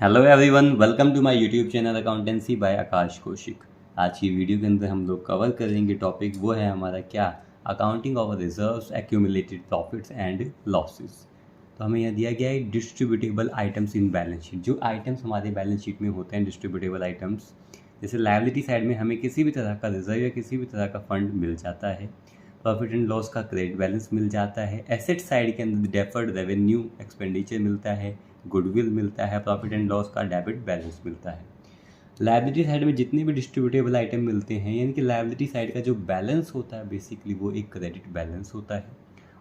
Hello everyone, welcome to my YouTube channel accountancy by Akash Kaushik. आज की video के अंदर हम लोग कवर करेंगे टॉपिक, वो है हमारा क्या, accounting of reserves, accumulated profits and losses. तो हमें यह दिया गया है distributable items in balance sheet. जो आइटम्स हमारे बैलेंस शीट में होते हैं डिस्ट्रीब्यूटेबल आइटम्स, जैसे लायबिलिटी साइड में हमें किसी भी तरह का रिजर्व या किसी भी तरह का फंड मिल जाता है, प्रॉफिट एंड लॉस का क्रेडिट बैलेंस मिल जाता है, एसेट साइड के अंदर डेफर्ड रेवेन्यू एक्सपेंडिचर मिलता है, गुडविल मिलता है, प्रॉफिट एंड लॉस का डेबिट बैलेंस मिलता है। लायबिलिटी साइड में जितने भी डिस्ट्रीब्यूटेबल आइटम मिलते हैं, यानी कि लायबिलिटी साइड का जो बैलेंस होता है बेसिकली वो एक क्रेडिट बैलेंस होता है,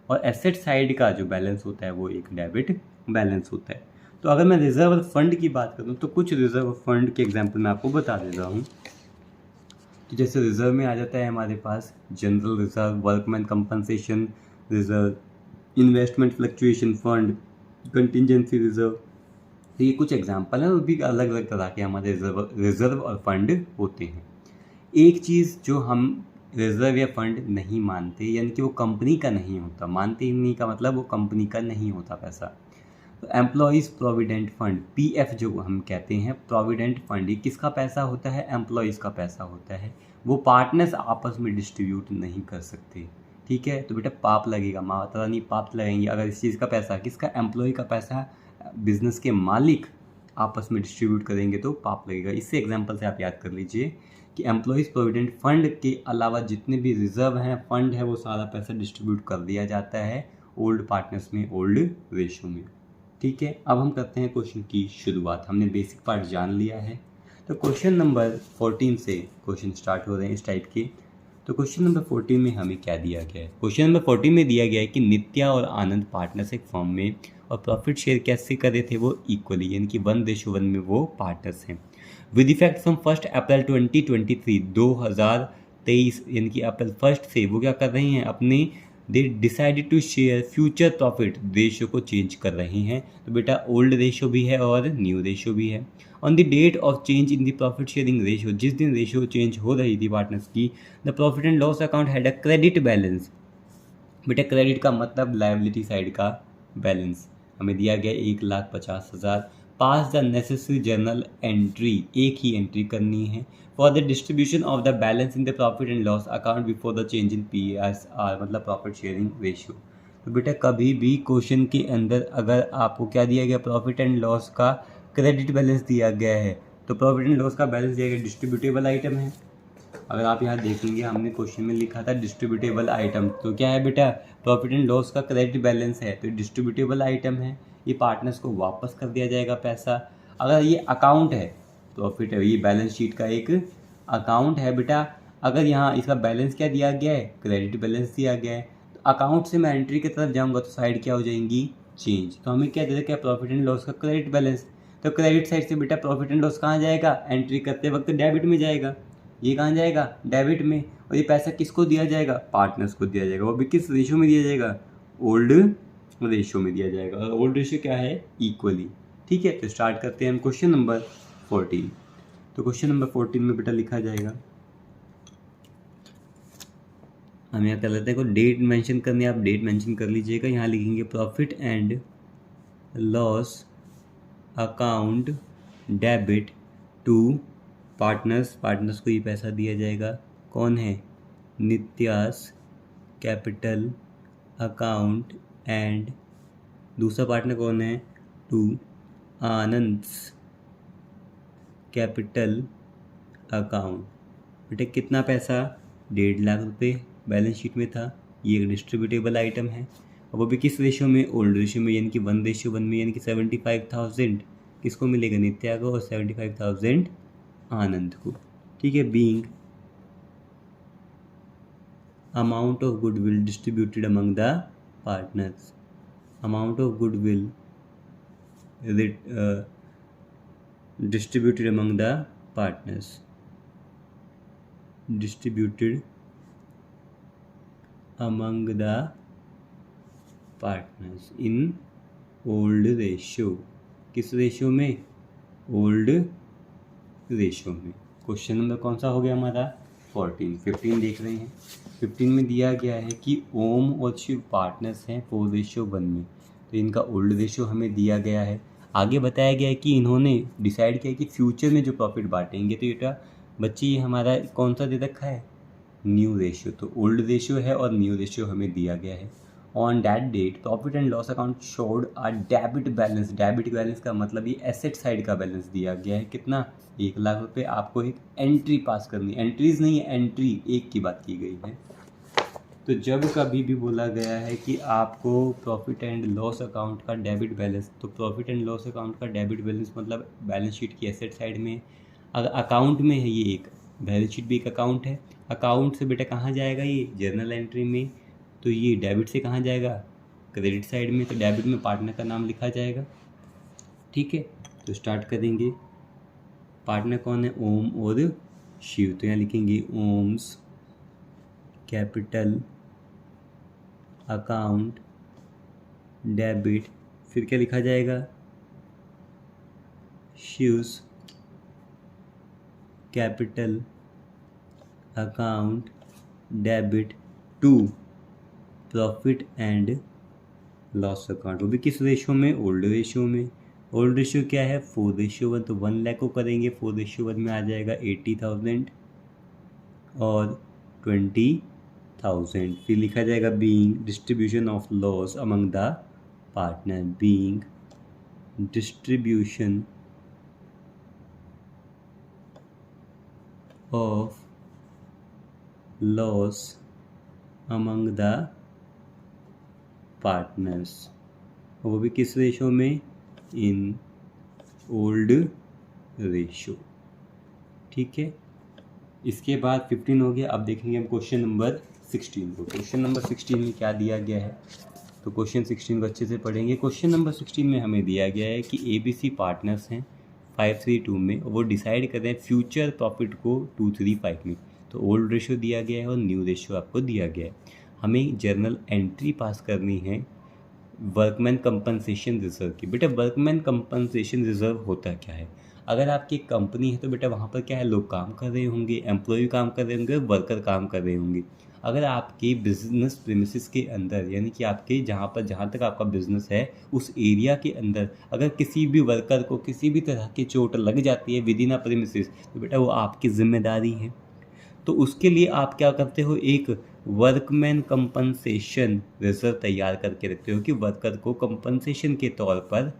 और एसेट साइड का जो बैलेंस होता है वो एक डेबिट बैलेंस होता है। तो अगर मैं रिजर्व फंड की बात करूँ तो कुछ रिजर्व फंड के एग्जाम्पल मैं आपको बता दे रहा हूँ। तो जैसे रिजर्व में आ जाता है हमारे पास general reserve, workman compensation reserve, investment fluctuation fund, contingency reserve. तो ये कुछ एग्जाम्पल हैं, वो भी अलग अलग तरह के हमारे रिजर्व और फंड होते हैं। एक चीज़ जो हम रिजर्व या फंड नहीं मानते, यानी कि वो कंपनी का नहीं होता, मानते ही नहीं का मतलब वो कंपनी का नहीं होता पैसा। तो एम्प्लॉयज़ प्रोविडेंट फंड, पीएफ जो हम कहते हैं, प्रोविडेंट फंड, ये किसका पैसा होता है? एम्प्लॉयज़ का पैसा होता है। वो पार्टनर्स आपस में डिस्ट्रीब्यूट नहीं कर सकते। ठीक है, तो बेटा पाप लगेगा, माता रानी पाप लगाएंगे अगर इस चीज़ का पैसा, किसका, एम्प्लॉय का पैसा बिजनेस के मालिक आपस में डिस्ट्रीब्यूट करेंगे तो पाप लगेगा। इससे एग्जांपल से आप याद कर लीजिए कि एम्प्लॉयज़ प्रोविडेंट फंड के अलावा जितने भी रिजर्व हैं, फंड है, वो सारा पैसा डिस्ट्रीब्यूट कर दिया जाता है ओल्ड पार्टनर्स में, ओल्ड रेशो में। ठीक है, अब हम करते हैं क्वेश्चन की शुरुआत। हमने बेसिक पार्ट जान लिया है, तो क्वेश्चन नंबर 14 से क्वेश्चन स्टार्ट हो रहे हैं इस टाइप के। तो क्वेश्चन नंबर 14 में हमें क्या दिया गया है? क्वेश्चन नंबर 14 में दिया गया है कि नित्या और आनंद पार्टनर्स एक फर्म में, और प्रॉफिट शेयर कैसे करे थे? वो इक्वली, यानी कि 1:1 में वो पार्टनर्स हैं। विद इफेक्ट फ्रॉम 1 अप्रैल 2023, 2023, यानी कि अप्रैल 1 से वो क्या कर रहे हैं, अपने they decided to share future profit ratio को चेंज कर रहे हैं। तो बेटा ओल्ड रेशो भी है और न्यू रेशो भी है। On the date of change in the profit sharing ratio, जिस दिन रेशो चेंज हो रही थी पार्टनर्स की, the profit and loss account had a credit balance. बेटा क्रेडिट का मतलब लायबिलिटी साइड का बैलेंस हमें दिया गया 1,50,000। पास द नेसेसरी जर्नल एंट्री, एक ही एंट्री करनी है, for the distribution of the balance in the profit and loss account before the change in PSR, मतलब प्रॉफिट शेयरिंग रेशियो। तो बेटा कभी भी क्वेश्चन के अंदर अगर आपको क्या दिया गया, प्रॉफिट एंड लॉस का क्रेडिट बैलेंस दिया गया है, तो प्रॉफिट एंड लॉस का बैलेंस दिया गया डिस्ट्रीब्यूटेबल आइटम है। अगर आप यहाँ देखेंगे हमने क्वेश्चन में लिखा था डिस्ट्रीब्यूटेबल आइटम, तो क्या है बेटा, प्रॉफिट एंड लॉस का क्रेडिट बैलेंस है, तो डिस्ट्रीब्यूटेबल आइटम है, ये पार्टनर्स को वापस कर दिया जाएगा पैसा। अगर ये अकाउंट है, प्रॉफिट है, ये बैलेंस शीट का एक अकाउंट है बेटा, अगर यहाँ इसका बैलेंस क्या दिया गया है, क्रेडिट बैलेंस दिया गया है, तो अकाउंट से मैं एंट्री की तरफ जाऊँगा तो साइड क्या हो जाएंगी, चेंज। तो हमें क्या देता, क्या, प्रॉफिट एंड लॉस का क्रेडिट बैलेंस। तो क्रेडिट साइड से बेटा प्रॉफिट एंड लॉस कहाँ जाएगा, एंट्री करते वक्त डेबिट में जाएगा, ये कहाँ जाएगा, डेबिट में। और ये पैसा किसको दिया जाएगा, पार्टनर्स को दिया जाएगा। वो भी किस रेशो में दिया जाएगा, ओल्ड रेशो में दिया जाएगा, और ओल्ड रेशो क्या है, इक्वली। ठीक है, तो स्टार्ट करते हैं हम क्वेश्चन नंबर 14। तो क्वेश्चन नंबर 14 में बेटा लिखा जाएगा, हम यहाँ कर लेते हैं, को डेट मेंशन करनी है, आप डेट मेंशन कर लीजिएगा। यहाँ लिखेंगे profit and loss account debit to partners, partners को ये पैसा दिया जाएगा। कौन है, नित्यास कैपिटल अकाउंट, एंड दूसरा पार्टनर कौन है, टू आनंद्स कैपिटल अकाउंट। बेटे कितना पैसा, 1.5 लाख रुपये बैलेंस शीट में था। ये एक डिस्ट्रीब्यूटेबल आइटम है, और वो भी किस रेशो में, ओल्ड रेशो में, यानी कि 1:1 में, यानी कि 75,000 किसको मिलेगा, नित्या को, और 75,000 आनंद को। ठीक है, being amount of goodwill distributed among the partners, amount of goodwill distributed among the partners, distributed among the partners in old ratio, किस रेशियो में, ओल्ड रेशियो में। क्वेश्चन नंबर कौन सा हो गया हमारा, 14। 15 देख रहे हैं, 15 में दिया गया है कि ओम और शिव पार्टनर्स हैं 4:1 में, तो इनका ओल्ड रेशियो हमें दिया गया है। आगे बताया गया है कि इन्होंने डिसाइड किया कि फ्यूचर में जो प्रॉफिट बांटेंगे, तो बेटा बच्चे ये हमारा कौन सा दे रखा है, न्यू रेशियो। तो ओल्ड रेशियो है और न्यू रेशियो हमें दिया गया है। On that date profit and loss account showed a debit balance. Debit balance का मतलब ये एसेट साइड का बैलेंस दिया गया है, कितना, 1,00,000 रुपये। आपको एक एंट्री पास करनी, एंट्रीज नहीं है, एंट्री एक की बात की गई है। तो जब कभी भी बोला गया है कि आपको प्रॉफिट एंड लॉस अकाउंट का डेबिट बैलेंस, तो प्रॉफिट एंड लॉस अकाउंट का डेबिट बैलेंस मतलब बैलेंस शीट की एसेट साइड में, अगर अकाउंट में है, ये एक बैलेंस शीट भी एक अकाउंट है, अकाउंट से बेटा कहाँ जाएगा, ये जर्नल एंट्री में, तो ये डेबिट से कहाँ जाएगा, क्रेडिट साइड में। तो डेबिट में पार्टनर का नाम लिखा जाएगा, ठीक है। तो स्टार्ट करेंगे, पार्टनर कौन है, ओम और शिव। तो यहाँ लिखेंगे ओम्स कैपिटल अकाउंट डेबिट, फिर क्या लिखा जाएगा, Shiv's capital account debit to profit and loss account. वो भी किस रेशियो में, ओल्ड रेशियो में। ओल्ड रेशियो क्या है, 4:1। तो 1 लाख को करेंगे 4:1 में आ जाएगा 80,000 और 20,000। फिर लिखा जाएगा being distribution of loss among the partner, being distribution of loss among the partners. वो भी किस रेशो में, इन ओल्ड रेशो, ठीक है। इसके बाद 15 हो गया। अब देखेंगे हम क्वेश्चन नंबर 16 को। क्वेश्चन नंबर 16 में क्या दिया गया है, तो क्वेश्चन 16 को अच्छे से पढ़ेंगे। क्वेश्चन नंबर 16 में हमें दिया गया है कि ABC पार्टनर्स हैं 532 में, वो डिसाइड कर रहे हैं फ्यूचर प्रॉफिट को 235 में। तो ओल्ड रेशियो दिया गया है और न्यू रेशियो आपको दिया गया है। हमें जर्नल एंट्री पास करनी है वर्कमैन कंपनसेशन रिजर्व की। बेटा वर्कमैन कंपनसेशन रिजर्व होता क्या है, अगर आपकी एक कंपनी है तो बेटा वहाँ पर क्या है, लोग काम कर रहे होंगे, एम्प्लॉय काम कर रहे होंगे, वर्कर काम कर रहे होंगे। अगर आपके बिजनेस प्रीमिसेस के अंदर, यानी कि आपके जहाँ तक आपका बिजनेस है उस एरिया के अंदर, अगर किसी भी वर्कर को किसी भी तरह की चोट लग जाती है विद इन अ प्रीमिसेस, तो बेटा वो आपकी जिम्मेदारी है। तो उसके लिए आप क्या करते हो, एक वर्कमैन कंपनसेशन रिजर्व तैयार करके रखते हो कि वर्कर को कंपनसेशन के तौर पर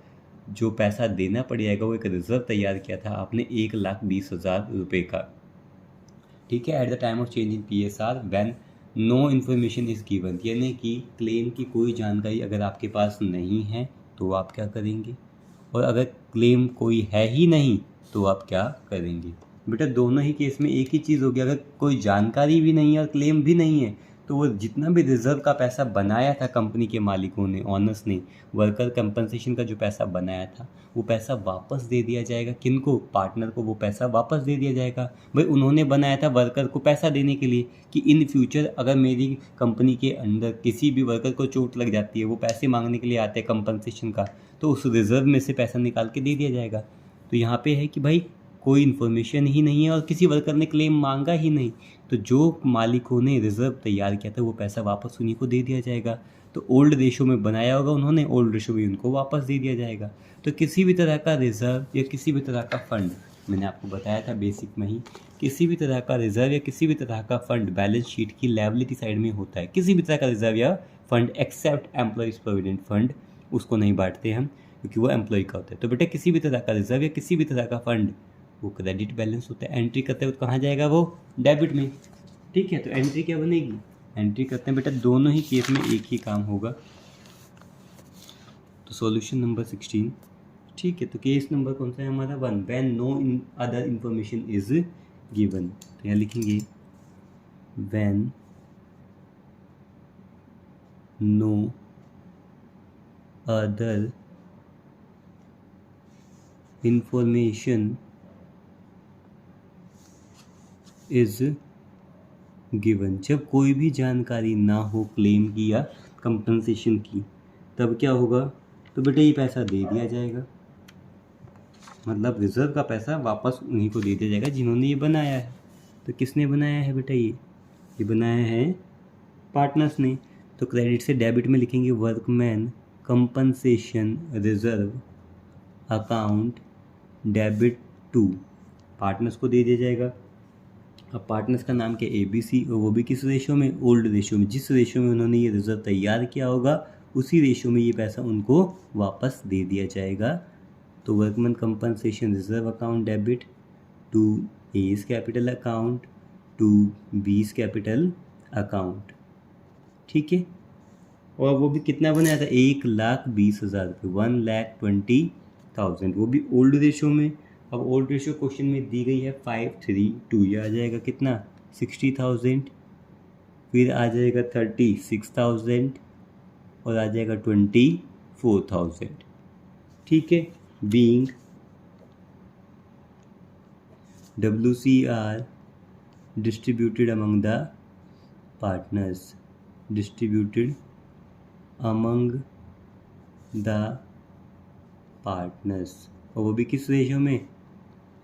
जो पैसा देना पड़ जाएगा, वो एक रिजर्व तैयार किया था आपने 1,20,000 रुपये का, ठीक है। At the time of change in PSR when no information is given, यानी कि क्लेम की कोई जानकारी अगर आपके पास नहीं है तो आप क्या करेंगे, और अगर क्लेम कोई है ही नहीं तो आप क्या करेंगे। बेटा दोनों ही केस में एक ही चीज़ होगी, अगर कोई जानकारी भी नहीं है और क्लेम भी नहीं है तो वो जितना भी रिजर्व का पैसा बनाया था कंपनी के मालिकों ने, ऑनर्स ने, वर्कर कंपनसेशन का जो पैसा बनाया था वो पैसा वापस दे दिया जाएगा। किनको, पार्टनर को वो पैसा वापस दे दिया जाएगा। भाई उन्होंने बनाया था वर्कर को पैसा देने के लिए कि इन फ्यूचर अगर मेरी कंपनी के अंदर किसी भी वर्कर को चोट लग जाती है, वो पैसे मांगने के लिए आते हैं कंपनसेशन का, तो उस रिजर्व में से पैसा निकाल के दे दिया जाएगा। तो यहाँ पे है कि भाई कोई इन्फॉर्मेशन ही नहीं है और किसी वर्कर ने क्लेम मांगा ही नहीं, तो जो मालिकों ने रिजर्व तैयार किया था वो पैसा वापस उन्हीं को दे दिया जाएगा। तो ओल्ड रेशो में बनाया होगा उन्होंने, ओल्ड रेशो में उनको वापस दे दिया जाएगा। तो किसी भी तरह का रिजर्व या किसी भी तरह का फंड, मैंने आपको बताया था बेसिक में ही, किसी भी तरह का रिजर्व या किसी भी तरह का फंड बैलेंस शीट की लायबिलिटी साइड में होता है। किसी भी तरह का रिजर्व या fund except employees provident fund, उसको नहीं बांटते हम क्योंकि वो एम्प्लॉय का होता है। तो बेटा किसी भी तरह का रिजर्व या किसी भी तरह का फंड वो क्रेडिट बैलेंस होता है। एंट्री करते हुए कहाँ जाएगा, वो डेबिट में, ठीक है। तो एंट्री क्या बनेगी, एंट्री करते हैं बेटा दोनों ही केस में एक ही काम होगा। तो सॉल्यूशन नंबर 16, ठीक है। तो केस नंबर कौन सा है हमारा, 1, when no other information is given. तो यहाँ लिखेंगे when no other information is given. जब कोई भी जानकारी ना हो क्लेम की या कंपनसेशन की, तब क्या होगा, तो बेटा ये पैसा दे दिया जाएगा, मतलब रिजर्व का पैसा वापस उन्हीं को दे दिया जाएगा जिन्होंने ये बनाया है। तो किसने बनाया है बेटा, ये बनाया है पार्टनर्स ने। तो क्रेडिट से डेबिट में लिखेंगे workman compensation reserve account debit to, partners को दे दिया जाएगा। अब पार्टनर्स का नाम क्या, ABC, और वो भी किस रेशो में, ओल्ड रेशो में। जिस रेशो में उन्होंने ये रिजर्व तैयार किया होगा उसी रेशो में ये पैसा उनको वापस दे दिया जाएगा। तो workman compensation reserve account debit to A's capital account to B's capital account, ठीक है। और वो भी कितना बनाया था, 1,20,000 रुपये, 1,20,000, वो भी ओल्ड रेशो में। अब ओल्ड रेशो क्वेश्चन में दी गई है 532, ये आ जाएगा कितना, 60,000, फिर आ जाएगा 36,000 और आ जाएगा 24,000, ठीक है। Being WCR distributed among the partners, distributed among the partners, और वो भी किस रेशो में,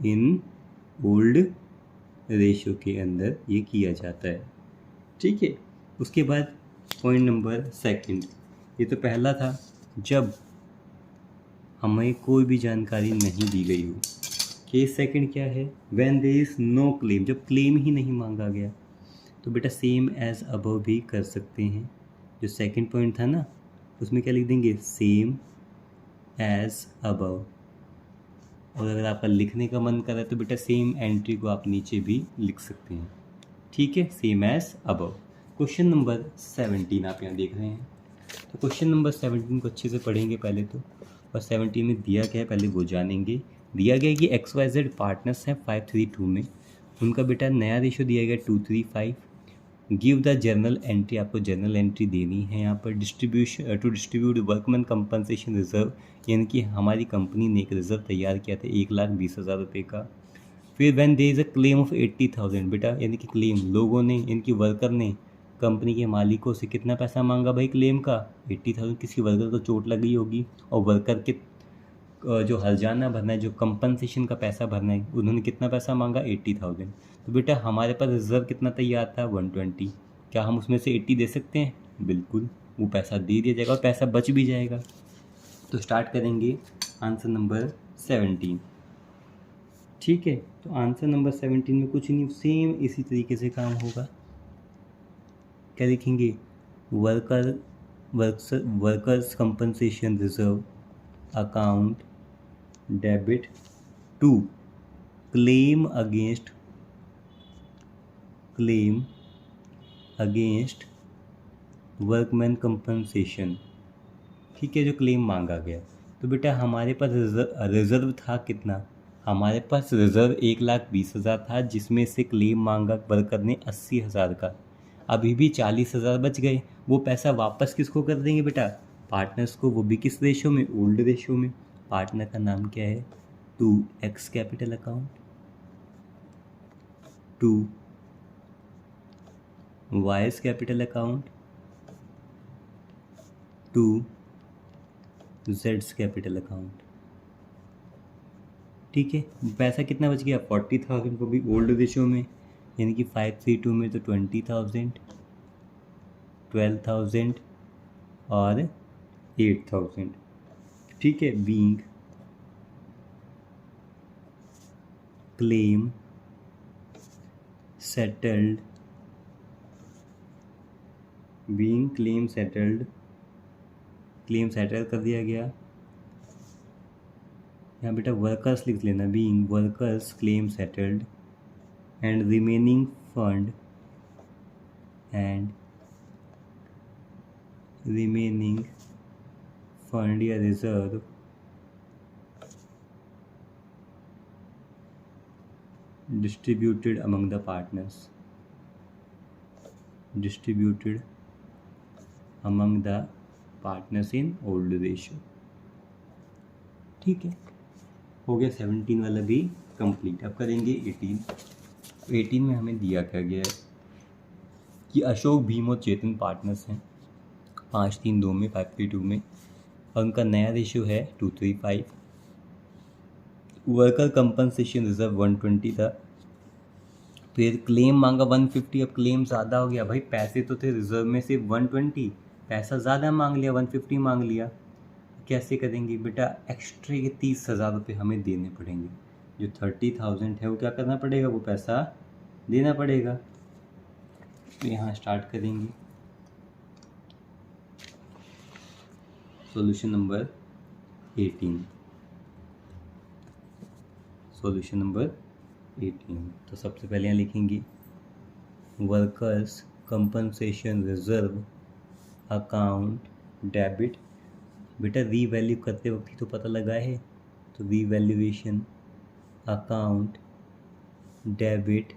इन ओल्ड रेशो के अंदर ये किया जाता है, ठीक है। उसके बाद पॉइंट नंबर सेकंड, ये तो पहला था जब हमें कोई भी जानकारी नहीं दी गई हो। केस सेकंड क्या है, when there is no claim, जब क्लेम ही नहीं मांगा गया। तो बेटा सेम एज अबव भी कर सकते हैं, जो सेकंड पॉइंट था ना उसमें क्या लिख देंगे, सेम एज अबव। और अगर आपका लिखने का मन करे तो बेटा सेम एंट्री को आप नीचे भी लिख सकते हैं, ठीक है, same as above. Question number 17 आप यहाँ देख रहे हैं। तो क्वेश्चन नंबर 17 को अच्छे से पढ़ेंगे पहले तो, और 17 में दिया क्या है पहले वो जानेंगे। दिया गया है कि XYZ पार्टनर्स हैं 532 में, उनका बेटा नया रेशो दिया गया 235। गिव द जर्नल एंट्री, आपको जर्नल एंट्री देनी है यहाँ पर। Distribution to distribute workman compensation reserve, यानी कि हमारी कंपनी ने एक रिजर्व तैयार किया था 1,20,000 रुपये का। फिर when there is a claim of 80,000, बेटा यानी कि क्लेम लोगों ने, इनकी वर्कर ने कंपनी के मालिकों से कितना पैसा मांगा भाई क्लेम का, 80,000। किसी वर्कर को चोट लगी होगी और वर्कर के जो हर्जाना भरना है, जो कंपनसेशन का पैसा भरना है, उन्होंने कितना पैसा मांगा, 80,000। तो बेटा हमारे पास रिजर्व कितना तैयार था, 120। क्या हम उसमें से 80 दे सकते हैं, बिल्कुल, वो पैसा दे दिया जाएगा और पैसा बच भी जाएगा। तो स्टार्ट करेंगे आंसर नंबर 17, ठीक है। तो आंसर नंबर 17 में कुछ नहीं, सेम इसी तरीके से काम होगा। क्या लिखेंगे, workers compensation reserve account debit to claim against workman compensation, ठीक है, जो क्लेम मांगा गया। तो बेटा हमारे पास रिजर्व था कितना, हमारे पास रिजर्व 1,20,000 था, जिसमें से क्लेम मांगा वर्कर ने 80,000 का। अभी भी 40,000 बच गए, वो पैसा वापस किसको कर देंगे बेटा, पार्टनर्स को, वो भी किस रेशो में, ओल्ड रेशो में। पार्टनर का नाम क्या है, 2X capital account, 2Y's capital account, 2Z's capital account, ठीक है। पैसा कितना बच गया, 40,000, को भी ओल्ड रेशो में, यानी कि 532 में तो 20,000, 12,000 और 8,000, ठीक है। Being claim settled, claim settle कर दिया गया। यहाँ बेटा वर्कर्स लिख लेना, being workers claim settled and remaining fund या reserve distributed among the partners, in old ratio, ठीक है। हो गया 17 वाला भी कंप्लीट। अब करेंगे 18 में हमें दिया क्या गया है कि अशोक, भीम और चेतन पार्टनर्स हैं 532 में, 532 में, और उनका नया रेशियो है 235। वर्कर कंपनसेशन रिजर्व 120 था, फिर क्लेम मांगा 150। अब क्लेम ज़्यादा हो गया भाई, पैसे तो थे रिजर्व में सिर्फ 120, पैसा ज़्यादा मांग लिया, 150 मांग लिया। कैसे करेंगे बेटा, एक्स्ट्रा के 30,000 रुपये हमें देने पड़ेंगे। जो 30,000 है वो क्या करना पड़ेगा, वो पैसा देना पड़ेगा। तो यहाँ स्टार्ट करेंगे। Solution number 18। Solution number 18। तो सबसे पहले यहाँ लिखेंगे workers compensation reserve account debit. बेटा रीवैल्यू करते वक्त ही तो पता लगा है, तो रीवैल्यूएशन अकाउंट डेबिट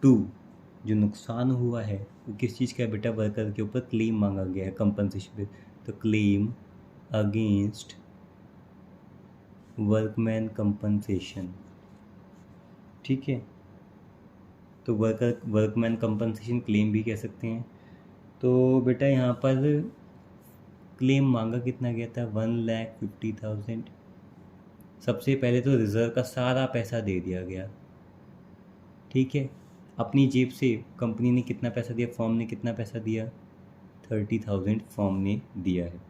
टू, जो नुकसान हुआ है वो किस चीज़ का है बेटा, वर्कर के ऊपर क्लेम मांगा गया है कंपनसेशन पे, तो क्लेम अगेंस्ट वर्कमैन कंपनसेशन। ठीक है, तो वर्कमैन कंपनसेशन क्लेम भी कह सकते हैं। तो बेटा यहाँ पर क्लेम मांगा कितना गया था, 1,50,000। सबसे पहले तो रिजर्व का सारा पैसा दे दिया गया। ठीक है, अपनी जेब से कंपनी ने कितना पैसा दिया, फर्म ने कितना पैसा दिया, 30,000 फर्म ने दिया है।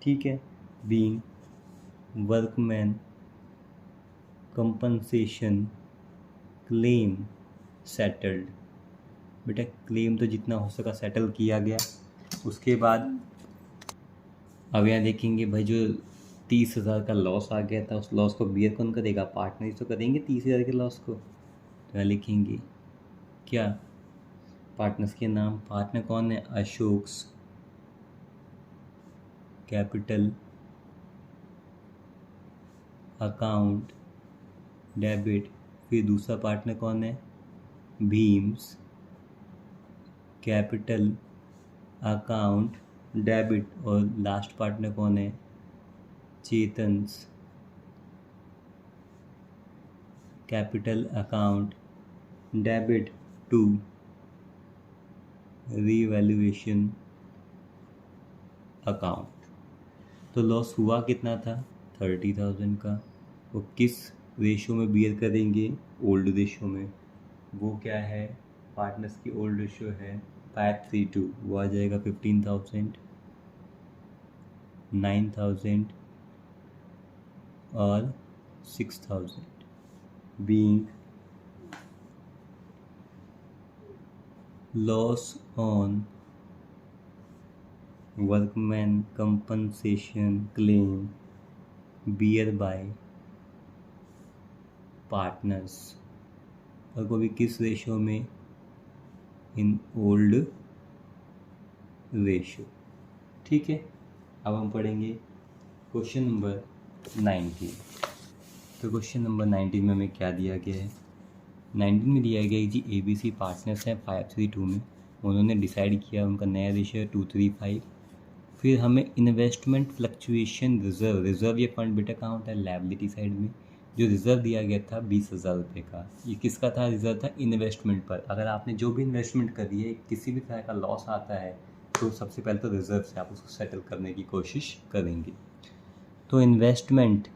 ठीक है, being workman compensation claim settled. बेटा क्लेम तो जितना हो सका सेटल किया गया। उसके बाद अब यहाँ देखेंगे भाई, जो 30,000 का लॉस आ गया था, उस लॉस को बियर कौन करेगा, पार्टनर तो करेंगे 30,000 के लॉस को। तो यहाँ लिखेंगे क्या, पार्टनर्स के नाम, पार्टनर कौन है, अशोक्स कैपिटल अकाउंट डेबिट। फिर दूसरा पार्टनर कौन है, भीम्स कैपिटल अकाउंट डेबिट। और लास्ट पार्टनर कौन है, Chetan's capital account debit to revaluation account. तो लॉस हुआ कितना था, 30,000 का। वो किस रेशो में बियर करेंगे, ओल्ड रेशो में। वो क्या है, पार्टनर्स की ओल्ड रेशो है 5:3:2। वो आ जाएगा 15,000, 9,000 और 6,000। Being loss on workman compensation claim bear by partners. और वो भी किस रेशो में, इन ओल्ड रेशो। ठीक है, अब हम पढ़ेंगे क्वेश्चन नंबर 19। तो क्वेश्चन नंबर 19 में हमें क्या दिया गया है, 19 में दिया गया है जी ABC पार्टनर्स हैं 5:3:2 में। उन्होंने डिसाइड किया, उनका नया रेशियो है 2:3:5। फिर हमें इन्वेस्टमेंट फ्लक्चुएशन रिजर्व, रिजर्व ये फंड बेटा कहाँ होता है, लायबिलिटी साइड में। जो रिजर्व दिया गया था 20,000 रुपये का, ये किसका था, रिजर्व था इन्वेस्टमेंट पर। अगर आपने जो भी इन्वेस्टमेंट करी है, किसी भी तरह का लॉस आता है, तो सबसे पहले तो रिजर्व से आप उसको सेटल करने की कोशिश करेंगे। तो इन्वेस्टमेंट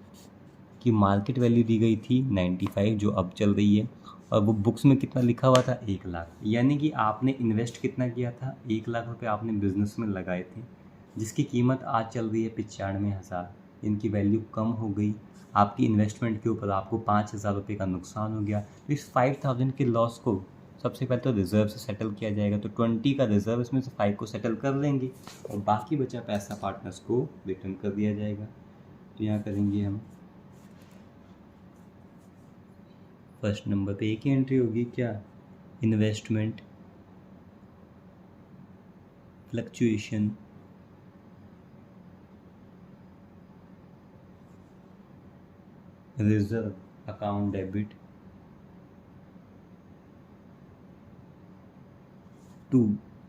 की मार्केट वैल्यू दी गई थी 95, जो अब चल रही है। और वो बुक्स में कितना लिखा हुआ था, 1 लाख। यानी कि आपने इन्वेस्ट कितना किया था, 1 लाख रुपये आपने बिजनेस में लगाए थे, जिसकी कीमत आज चल रही है 95,000। इनकी वैल्यू कम हो गई, आपकी इन्वेस्टमेंट के ऊपर आपको 5,000 रुपये का नुकसान हो गया। तो इस 5,000 के लॉस को सबसे पहले तो रिजर्व से सेटल किया जाएगा। तो 20 का रिजर्व, इसमें से 5 को सेटल कर लेंगे और बाकी बचा पैसा पार्टनर्स को रिटर्न कर दिया जाएगा। तो यहाँ करेंगे हम, फर्स्ट नंबर पे एक ही एंट्री होगी क्या, investment fluctuation reserve account debit to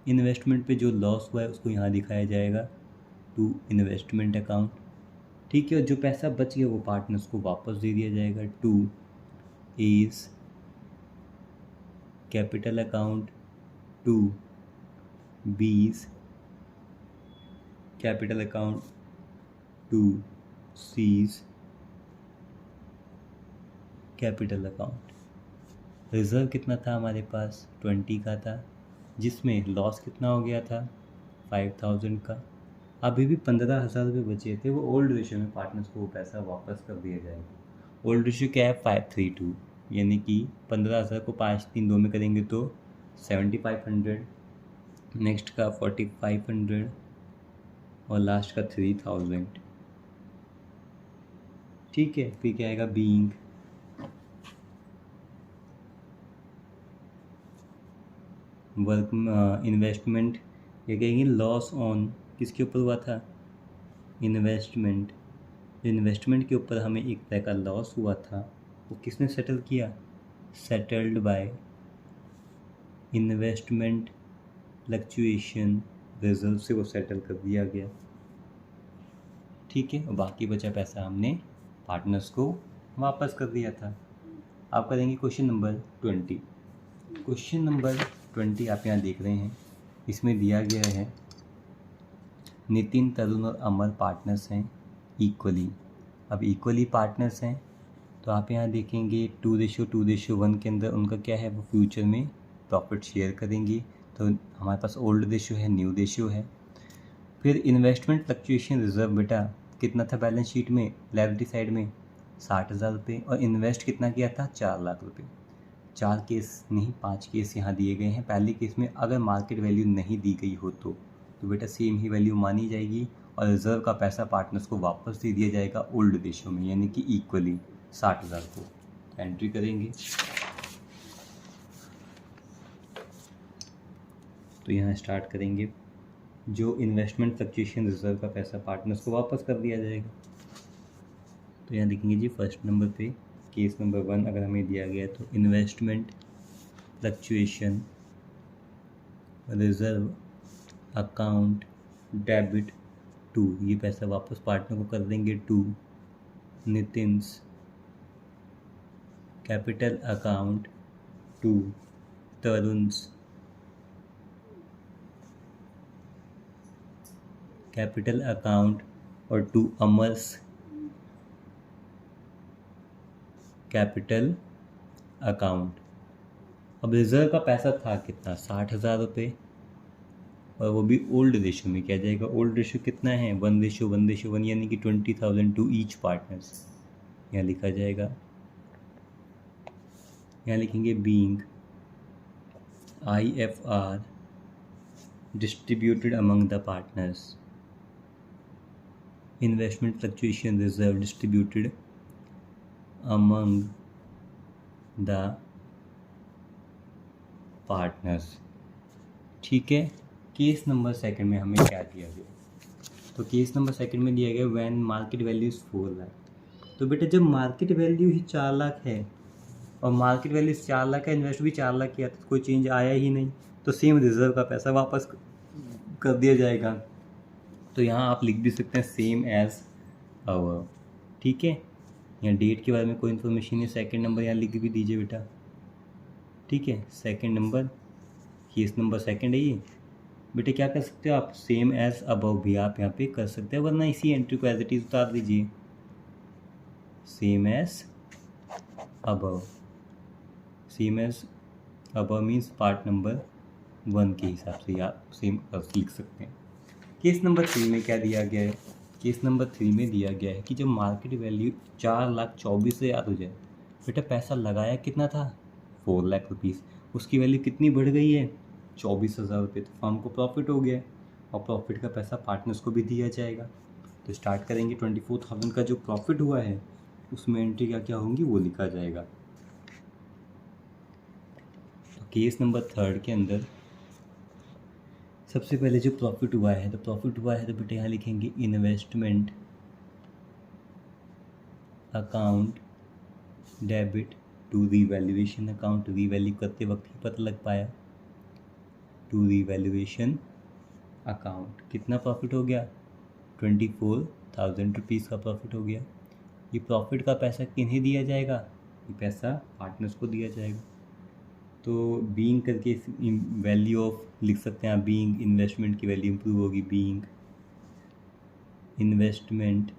investment पे जो लॉस हुआ है उसको यहाँ दिखाया जाएगा, टू इन्वेस्टमेंट अकाउंट। ठीक है, और जो पैसा बच गया वो पार्टनर्स को वापस दे दिया जाएगा, to A's capital account to B's capital account to C's capital account. Reserve कितना था हमारे पास, 20 का था, जिसमें लॉस कितना हो गया था, 5,000 का। अभी भी 15,000 रुपये बचे थे, वो ओल्ड रेशियो में पार्टनर्स को वो पैसा वापस कर दिया जाएगा। ओल्ड रेशियो क्या है? 532, यानी कि 15,000 को 5 3 2 में करेंगे तो 7,500, नेक्स्ट का 4,500 और लास्ट का 3,000। ठीक है, फिर क्या आएगा? बीइंग वर्क इन्वेस्टमेंट, ये कहेंगे लॉस ऑन किसके ऊपर हुआ था? इन्वेस्टमेंट। इन्वेस्टमेंट के ऊपर हमें एक तरह का लॉस हुआ था, वो किसने सेटल किया? Settled by investment fluctuation reserve से वो सेटल कर दिया गया। ठीक है, और बाकी बचा पैसा हमने पार्टनर्स को वापस कर दिया था। आप करेंगे क्वेश्चन नंबर 20। क्वेश्चन नंबर 20 आप यहाँ देख रहे हैं, इसमें दिया गया है नितिन, तरुण और अमर पार्टनर्स हैं इक्वली। अब इक्वली पार्टनर्स हैं तो आप यहाँ देखेंगे 2:1 के अंदर उनका क्या है? वो फ्यूचर में प्रॉफिट शेयर करेंगे। तो हमारे पास ओल्ड रेशियो है, न्यू रेशियो है। फिर इन्वेस्टमेंट फ्लक्चुएशन रिजर्व बेटा कितना था बैलेंस शीट में? लायबिलिटी साइड में 60,000 रुपये, और इन्वेस्ट कितना किया था? 4 लाख रुपये। 4 केस नहीं, 5 केस यहाँ दिए गए हैं। पहले केस में अगर मार्केट वैल्यू नहीं दी गई हो तो बेटा सेम ही वैल्यू मानी जाएगी और रिजर्व का पैसा पार्टनर्स को वापस दे दिया जाएगा ओल्ड रेशियो में, यानी कि इक्वली 60,000 को। तो एंट्री करेंगे तो यहाँ स्टार्ट करेंगे, जो इन्वेस्टमेंट फ्लक्चुएशन रिजर्व का पैसा पार्टनर्स को वापस कर दिया जाएगा। तो यहाँ देखेंगे जी फर्स्ट नंबर पे केस नंबर 1 अगर हमें दिया गया है तो investment fluctuation reserve account debit 2, ये पैसा वापस पार्टनर को कर देंगे 2। नितिन्स कैपिटल अकाउंट 2, तरुण्स कैपिटल अकाउंट और 2 अमर्स कैपिटल अकाउंट। अब रिजर्व का पैसा था कितना? 60,000 रुपये, और वो भी ओल्ड रेशियो में। क्या जाएगा? ओल्ड रेशियो कितना है? 1:1:1, यानी कि 20,000 टू ईच पार्टनर्स। यहाँ लिखा जाएगा, यहाँ लिखेंगे being IFR distributed among the partners, investment fluctuation reserve distributed among the partners. ठीक है, केस नंबर 2 में हमें क्या दिया गया? तो केस नंबर 2 में दिया गया when market value is 4 lakh. तो बेटा जब मार्केट वैल्यू ही 4 लाख है और मार्केट वैल्यू 4 लाख का, इन्वेस्ट भी 4 लाख किया, तो कोई चेंज आया ही नहीं, तो सेम रिजर्व का पैसा वापस कर दिया जाएगा। तो यहाँ आप लिख भी सकते हैं सेम एज अवर। ठीक है, यहाँ डेट के बारे में कोई इन्फॉर्मेशन है, सेकंड नंबर यहाँ लिख भी दीजिए बेटा। ठीक है, सेकंड नंबर, केस नंबर 2 है ये। बेटे क्या कर सकते हो आप? सेम एज अबव भी आप यहाँ पे कर सकते हैं, वरना इसी एंट्री को एज इट इज उतार दीजिए, same as above. Same as above means part number 1 के हिसाब से आप सेम लिख सकते हैं। केस नंबर 3 में क्या दिया गया है? केस नंबर 3 में दिया गया है कि जब मार्केट वैल्यू 4,24,000 हो जाए, बेटा पैसा लगाया कितना था? 4 लाख रुपीज़, उसकी वैल्यू कितनी बढ़ गई है? 24,000 रुपये। तो फर्म को प्रॉफिट हो गया और प्रॉफिट का पैसा पार्टनर्स को भी दिया जाएगा। तो स्टार्ट करेंगे 24,000 का जो प्रॉफिट हुआ है उसमें एंट्री क्या क्या होंगी वो लिखा जाएगा। तो केस नंबर 3 के अंदर सबसे पहले जो प्रॉफिट हुआ है, तो प्रॉफिट हुआ है तो बेटे यहाँ लिखेंगे investment account debit to revaluation account. Revalue करते वक्त ही पता लग पाया, टू रीवैल्यूएशन अकाउंट। कितना प्रॉफिट हो गया? 24,000 रुपीज़ का प्रॉफिट हो गया। ये प्रॉफिट का पैसा किन्हें दिया जाएगा? ये पैसा पार्टनर्स को दिया जाएगा। तो बीइंग करके वैल्यू ऑफ लिख सकते हैं आप, बीइंग इन्वेस्टमेंट की वैल्यू इंप्रूव होगी, बीइंग इन्वेस्टमेंट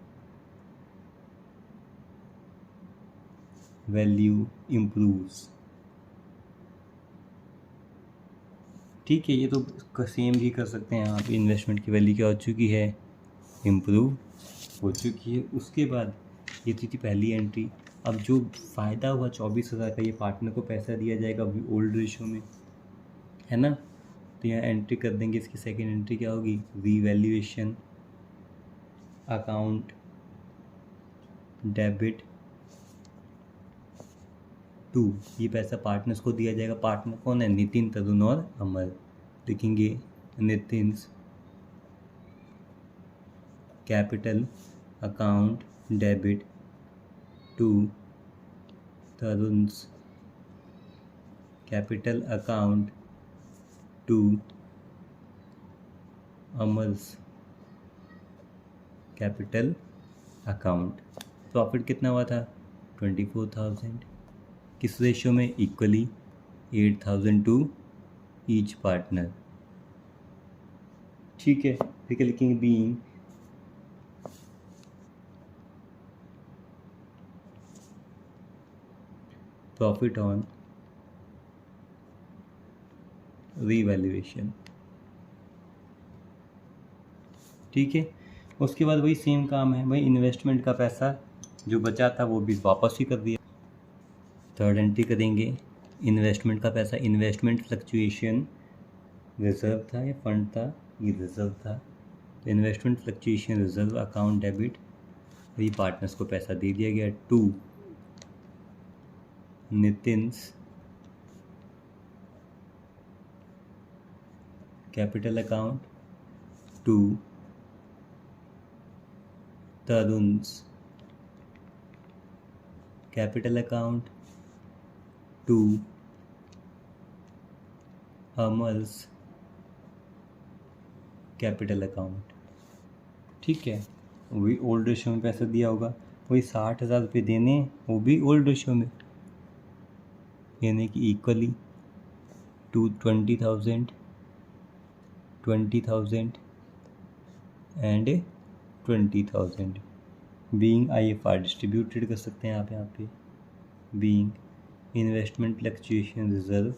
वैल्यू इम्प्रूव्स। ठीक है, ये तो सेम भी कर सकते हैं आप। इन्वेस्टमेंट की वैल्यू क्या हो चुकी है? इम्प्रूव हो चुकी है। उसके बाद ये थी पहली एंट्री। अब जो फ़ायदा हुआ 24,000 का, ये पार्टनर को पैसा दिया जाएगा अभी ओल्ड रेशो में, है ना। तो यहाँ एंट्री कर देंगे। इसकी सेकेंड एंट्री क्या होगी, रीवैल्यूएशन अकाउंट डेबिट टू, ये पैसा पार्टनर्स को दिया जाएगा। पार्टनर कौन है, नितिन, तरुण और अमर। लिखेंगे Nitin's capital account debit to Tarun's capital account to Amar's capital account. Profit कितना हुआ था, 24,000। किस रेशो में, इक्वली 8,000 टू ईच पार्टनर। ठीक है, फिर लिखेंगे बीइंग प्रॉफिट ऑन रीवैल्यूएशन। ठीक है, उसके बाद वही सेम काम है, वही इन्वेस्टमेंट का पैसा जो बचा था वो भी वापस ही कर दिया। थर्ड एंट्री करेंगे, इन्वेस्टमेंट का पैसा। इन्वेस्टमेंट फ्लक्चुएशन रिजर्व था या फंड था, ये रिजर्व था। तो investment fluctuation reserve account debit, वही पार्टनर्स को पैसा दे दिया गया to Nitin's capital account to Tarun's capital account to Amar's capital account. ठीक है, वही ओल्ड रेशो में पैसा दिया होगा, वही 60,000 रुपये देने हैं, वो भी ओल्ड रेशो में, यानी कि equally to 20,000 and 20,000 being IFR distributed कर सकते हैं आप यहाँ पे, being investment fluctuation reserve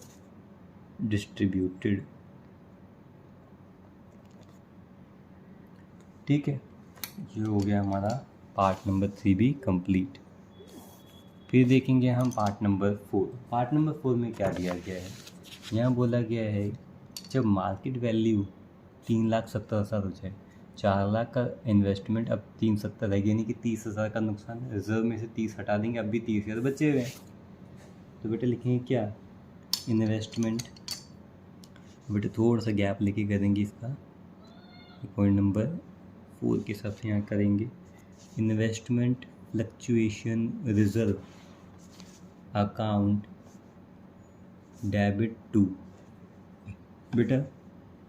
distributed. ठीक है, ये हो गया हमारा पार्ट नंबर 3 भी कंप्लीट। फिर देखेंगे हम पार्ट नंबर 4। पार्ट नंबर 4 में क्या दिया गया है, यहाँ बोला गया है जब मार्केट वैल्यू 3,70,000 हो जाए, 4 लाख का इन्वेस्टमेंट अब 370 रहेगी, यानी कि 30,000 का नुकसान। रिजर्व में से 30 हटा देंगे, अब भी 30,000 बचे हुए हैं। तो बेटा लिखेंगे क्या, इन्वेस्टमेंट, बेटा थोड़ा सा गैप लेके करेंगे इसका, पॉइंट नंबर 4 के हिसाब से यहाँ करेंगे। Investment fluctuation reserve account debit to, बेटा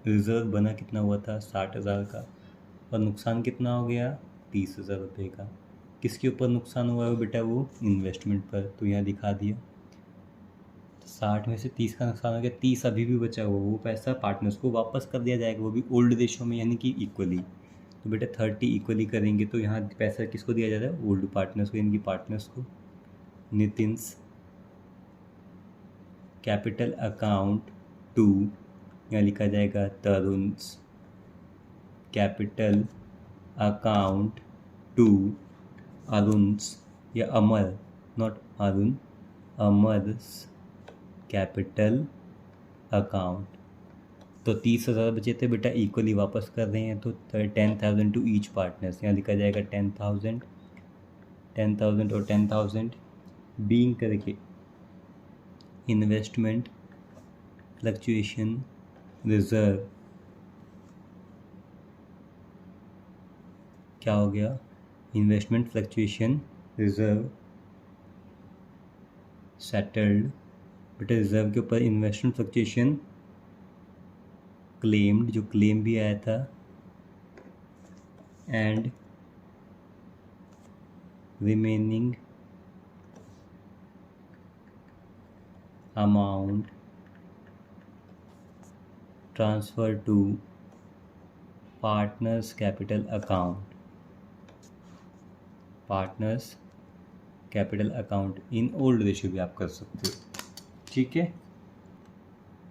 रिजर्व बना कितना हुआ था, 60,000 का, और नुकसान कितना हो गया, 30,000 रुपये का। किसके ऊपर नुकसान हुआ है बेटा, वो इन्वेस्टमेंट पर, तो यहाँ दिखा दिया। 60 में से 30 का नुकसान हो गया, 30 अभी भी बचा हुआ, वो पैसा पार्टनर्स को वापस कर दिया जाएगा, वो भी ओल्ड रेशो में, यानी कि इक्वली। तो बेटा 30 इक्वली करेंगे, तो यहाँ पैसा किसको दिया जाता है, ओल्ड पार्टनर्स को, यानी कि पार्टनर्स को। नितिन्स कैपिटल अकाउंट टू, यहाँ लिखा जाएगा तरुण's कैपिटल अकाउंट टू अरुण's या अमर, नॉट अरुण, अमर's कैपिटल अकाउंट। तो 30,000 बचे थे बेटा, इक्वली वापस कर रहे हैं, तो 10,000 टू ईच पार्टनर्स, यहाँ लिखा जाएगा 10,000 और 10,000 बीइंग करके इन्वेस्टमेंट फ्लक्चुएशन रिजर्व, क्या हो गया, इन्वेस्टमेंट फ्लक्चुएशन रिजर्व सेटल्ड, बेटा रिजर्व के ऊपर इन्वेस्टमेंट फ्लक्चुएशन क्लेम्ड, जो क्लेम भी आया था, and remaining amount transfer to partners capital account, partners capital account in old ratio भी आप कर सकते हो। ठीक है,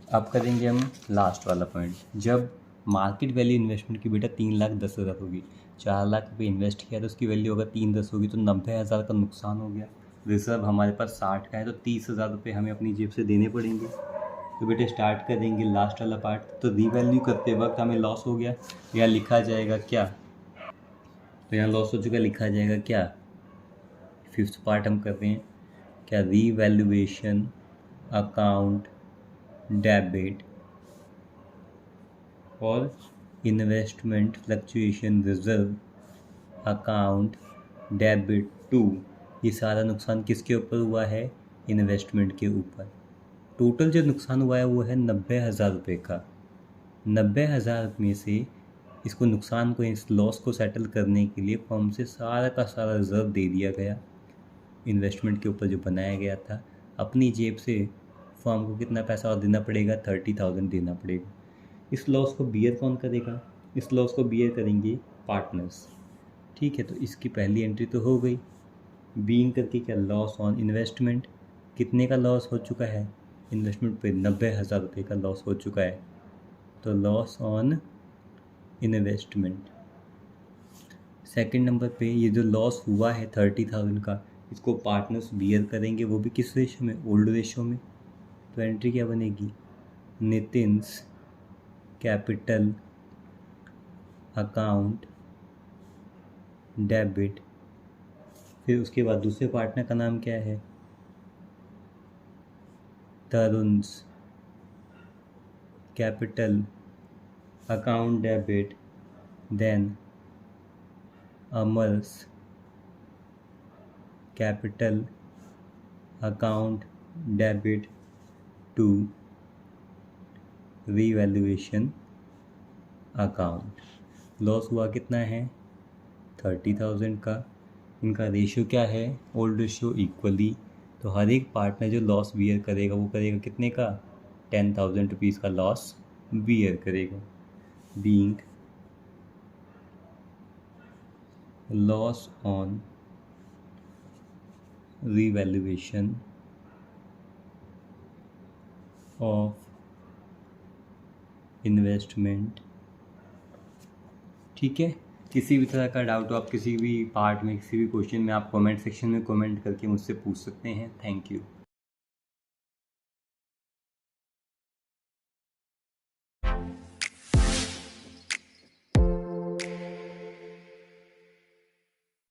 अब करेंगे हम लास्ट वाला पॉइंट, जब मार्केट वैल्यू इन्वेस्टमेंट की बेटा 3,10,000 होगी, 4 लाख रुपये इन्वेस्ट किया तो उसकी वैल्यू अगर 310 होगी तो 90,000 का नुकसान हो गया। रिजर्व हमारे पास 60 का है तो 30,000 रुपये हमें अपनी जेब से देने पड़ेंगे। तो बेटे स्टार्ट करेंगे लास्ट वाला पार्ट। तो रीवैल्यू करते वक्त हमें लॉस हो गया, यहाँ लिखा जाएगा क्या? तो यहाँ लॉस हो चुका, लिखा जाएगा क्या? 5th पार्ट हम कर रहे हैं क्या? रीवैल्यूएशन अकाउंट डेबिट और investment fluctuation reserve account debit to. ये सारा नुकसान किसके ऊपर हुआ है? इन्वेस्टमेंट के ऊपर। टोटल जो नुकसान हुआ है वो है 90,000 रुपये का। 90,000 में से इसको नुकसान को, इस लॉस को सेटल करने के लिए फर्म से सारा का सारा रिजर्व दे दिया गया इन्वेस्टमेंट के ऊपर जो बनाया गया था। अपनी जेब से फर्म को कितना पैसा और देना पड़ेगा? 30,000 देना पड़ेगा। इस लॉस को बियर कौन करेगा? इस लॉस को बियर करेंगे पार्टनर्स। ठीक है, तो इसकी पहली एंट्री तो हो गई। बीइंग करके क्या? Loss on investment. कितने का लॉस हो चुका है? इन्वेस्टमेंट पे 90,000 रुपये का लॉस हो चुका है। तो loss on investment. Second number पे ये जो लॉस हुआ है 30,000 का, इसको पार्टनर्स बियर करेंगे, वो भी किस रेशो में? ओल्ड रेशो में। तो एंट्री क्या बनेगी? Nitin's capital account debit. फिर उसके बाद दूसरे पार्टनर का नाम क्या है? Tarun's capital account debit, then Amar's capital account debit to revaluation account. Loss हुआ कितना है? 30,000 का। इनका रेशियो क्या है? Old ratio equally. तो हर एक पार्टनर जो लॉस बियर करेगा वो करेगा कितने का? 10,000 रुपीज़ का लॉस बियर करेगा। Being loss on revaluation of investment. ठीक है, किसी भी तरह का डाउट हो आप किसी भी पार्ट में, किसी भी क्वेश्चन में, आप कमेंट सेक्शन में कमेंट करके मुझसे पूछ सकते हैं। Thank you.